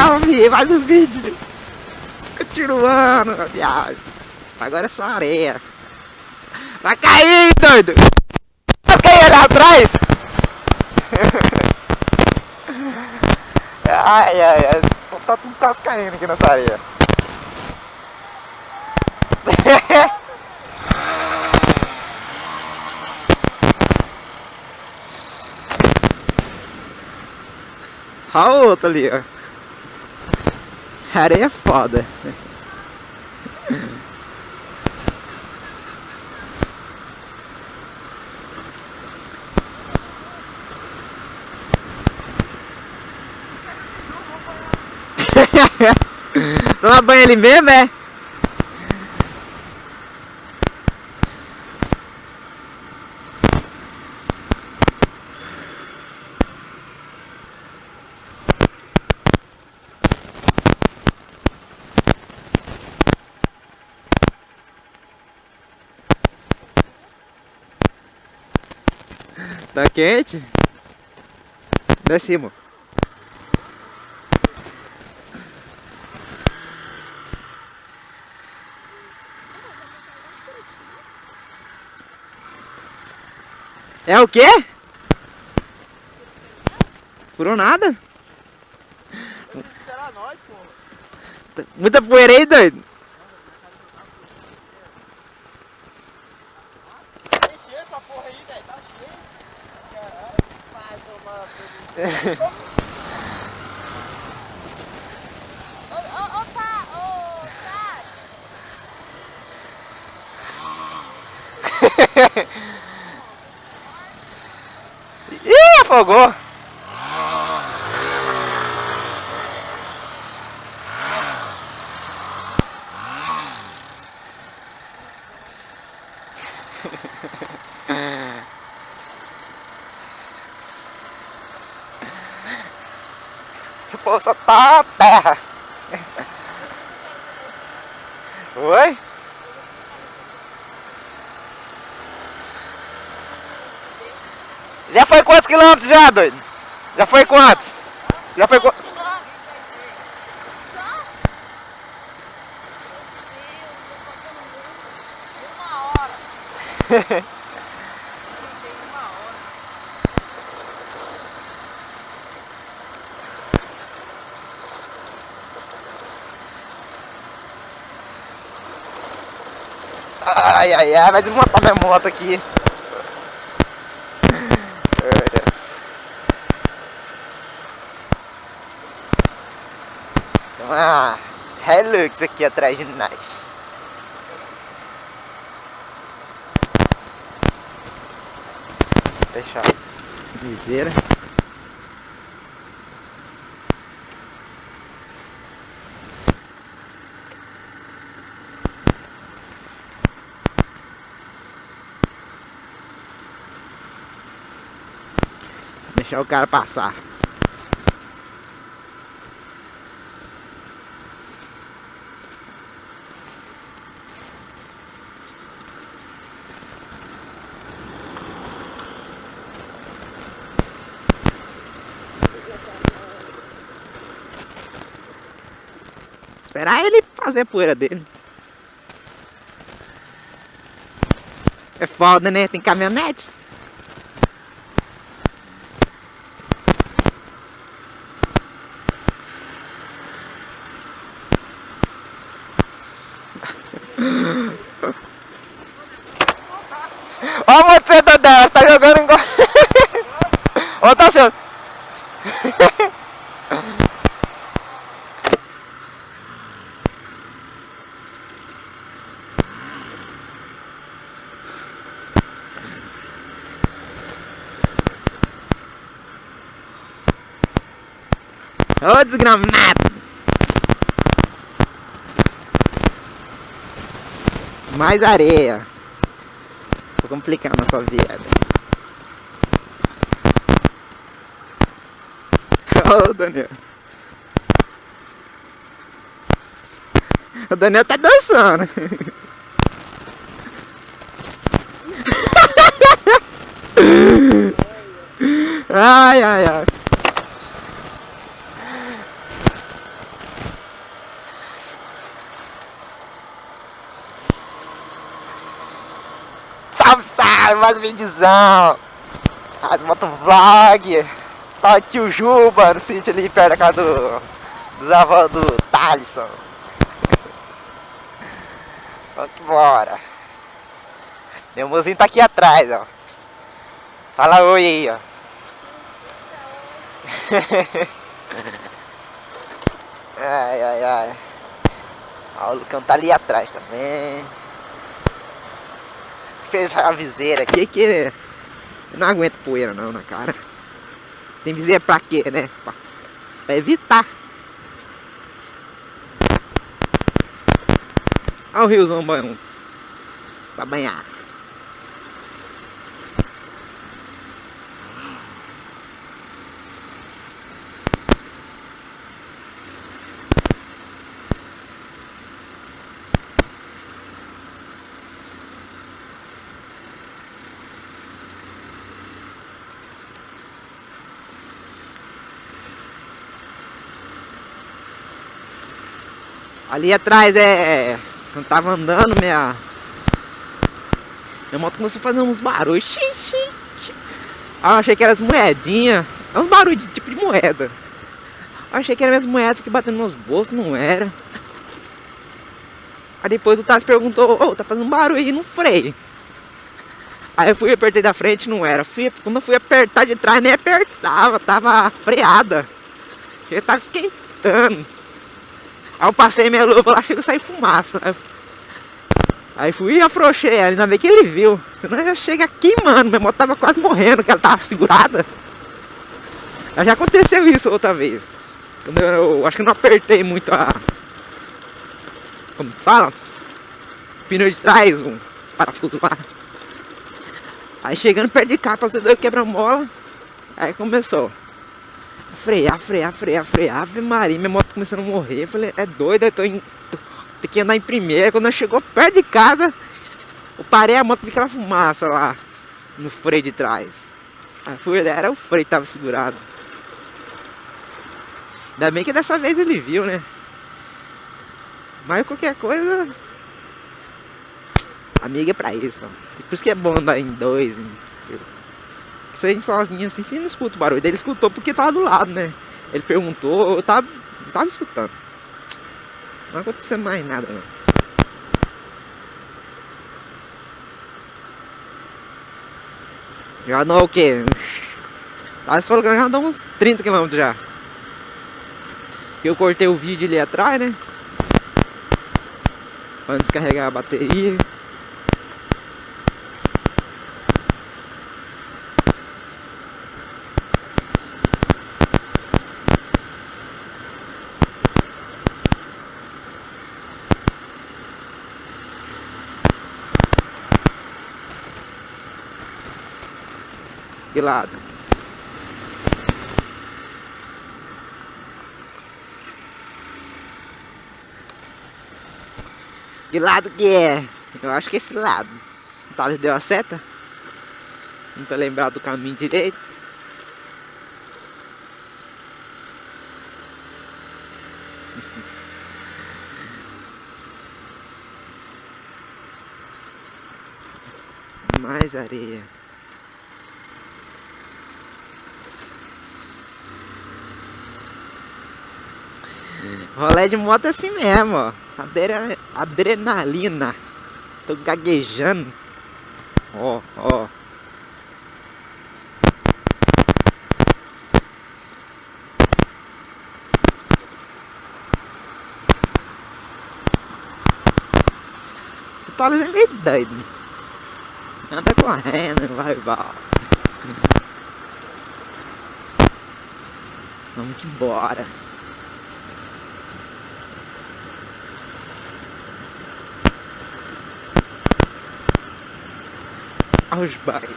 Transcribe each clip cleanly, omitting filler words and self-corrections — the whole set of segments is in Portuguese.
salve! Mais um vídeo! Continuando a viagem. Agora é só areia. Vai cair, doido! Vai cair ali atrás! Ai, ai, ai. Tá tudo quase caindo aqui nessa areia. Olha o outro ali, ó. Areia é foda. Toma banho ali mesmo, é? Tá quente? Desce, amor. É o quê? Furou nada? Era nós, pô. Muita poeira aí, doido. Encheu essa porra aí, velho. Tá cheio. Caralho, vai tomar. Ih, afogou. Pô, só tá a terra. Oi? Já foi quantos quilômetros já, doido? Já foi quantos? Já foi quantos? Ai, ai, ai, vai desmontar minha moto aqui. Ah, Hilux aqui atrás de nós. Fechar. Viseira. Deixar o cara passar. Esperar ele fazer a poeira dele. É foda, né? Tem caminhonete. Ó a motocicleta dela, tá jogando igual. Ó, tá achando. Ô, desgramado. Mais areia. Vou complicar a nossa vida. Ô, Daniel. O Daniel tá dançando. Ai, ai, ai. mais videozão. As motovlog. Partiu Juba, no sítio ali perto da casa dos avós do Thalisson. Vamos que bora. Meu mozinho tá aqui atrás, ó. Fala oi aí, ó. Ai, ai, ai. Ó, o Lucão tá ali atrás também. Fez a viseira aqui que eu não aguento poeira não na cara. Tem viseira pra quê, né? Pra evitar. Olha o riozão bom pra banhar. Ali atrás eu tava andando, minha moto começou a fazer uns barulhos. Xixi. Eu achei que eram as moedinhas. É uns barulhos de tipo de moeda. Eu achei que eram as moedas que batendo nos bolsos, não era. Aí depois o Tassi perguntou, ô, tá fazendo barulho aí no freio. Aí eu fui apertei da frente, não era. Quando eu fui apertar de trás, nem apertava, tava freada. Porque tava esquentando. Aí eu passei minha luva lá, chegou a sair fumaça. Aí fui e afrouxei, ainda bem que ele viu. Senão eu já chega aqui, mano. Minha moto tava quase morrendo, que ela tava segurada. Já aconteceu isso outra vez. Quando eu acho que não apertei muito a... Como que fala? Pneu de trás, um parafuso lá. Aí chegando perto de cá, passei dois quebra-mola. Aí começou. Frear. Ave Maria, minha moto começando a morrer. Eu falei, é doido, eu tenho que andar em primeira. Quando eu chegou perto de casa, eu parei a moto com aquela fumaça lá no freio de trás. Aí era o freio que tava segurado. Ainda bem que dessa vez ele viu, né? Mas qualquer coisa, amiga é pra isso. Por isso que é bom andar em dois. Isso aí sozinho assim, você não escuta o barulho. Ele escutou porque tava do lado, né? Ele perguntou, eu tava escutando. Não aconteceu mais nada, não. Já andou o quê? Tava falando que já andou uns 30 km já. Eu cortei o vídeo ali atrás, né? Pra descarregar a bateria. Que lado? Que lado que é? Eu acho que é esse lado. O Thales deu a seta. Não tô lembrado do caminho direito. Mais areia. Rolê de moto é assim mesmo, ó. Adrenalina. Tô gaguejando. Ó. Você tá é meio doido. Anda correndo, vai. Vamos que embora. Aos bairros.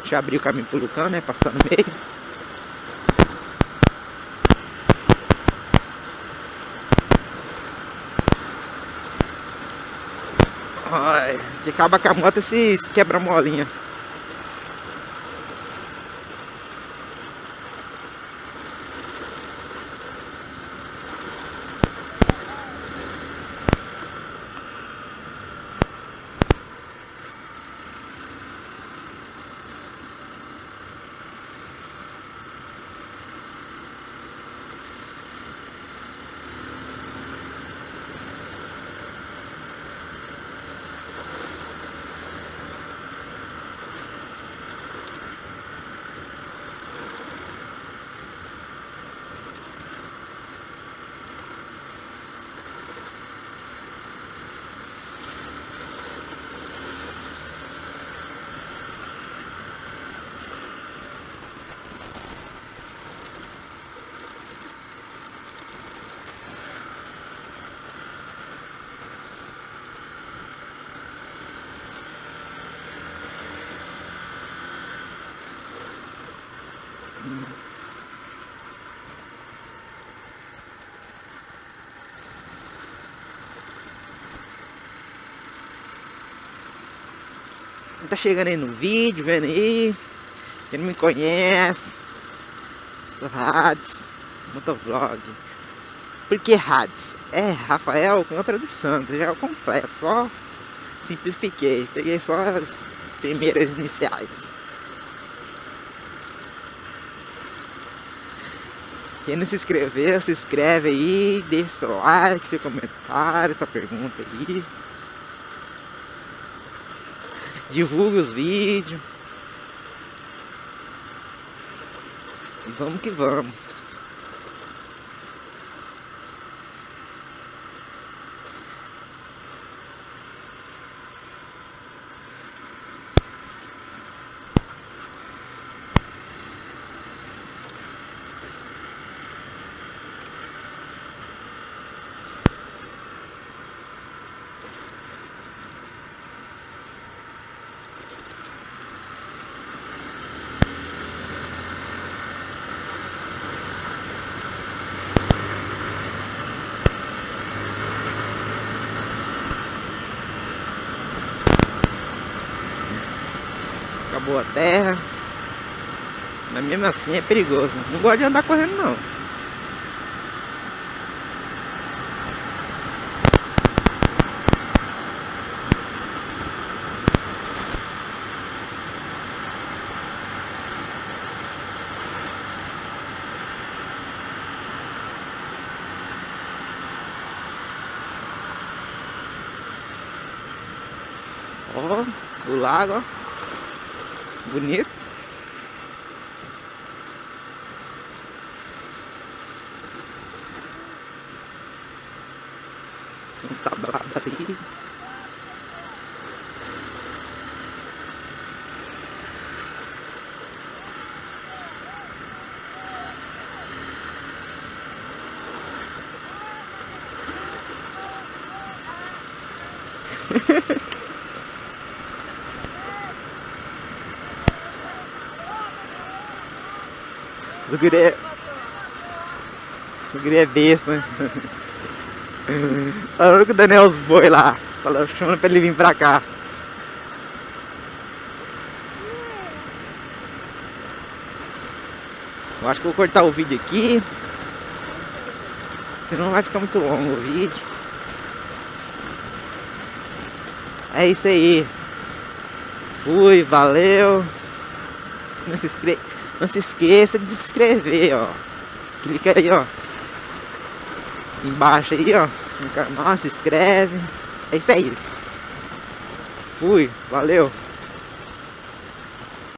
Deixa eu abrir o caminho pro Lucão, né? Passar no meio. Ai, que acaba com a moto esse quebra-molinha. Tá chegando aí no vídeo, vendo aí. Quem não me conhece, sou Hades, motovlog. Por que Hades? É Rafael Alcântara dos Santos, já é o completo, só simplifiquei, peguei só as primeiras iniciais. Quem não se inscreveu, se inscreve aí, deixa seu like, seu comentário, sua pergunta aí. Divulgue os vídeos. E vamos que vamos. Acabou a terra. Mas mesmo assim é perigoso. Não gosto de andar correndo não. Ó, o lago, ó. Bonito. Um tablado ali. O guri é besta, né? Falando com o Daniel os boi lá. Chamando pra ele vir pra cá. Eu acho que eu vou cortar o vídeo aqui. Senão vai ficar muito longo o vídeo. É isso aí. Fui, valeu. Não se esqueça de se inscrever, ó. Clica aí, ó. Embaixo aí, ó. No canal, se inscreve. É isso aí. Fui, valeu.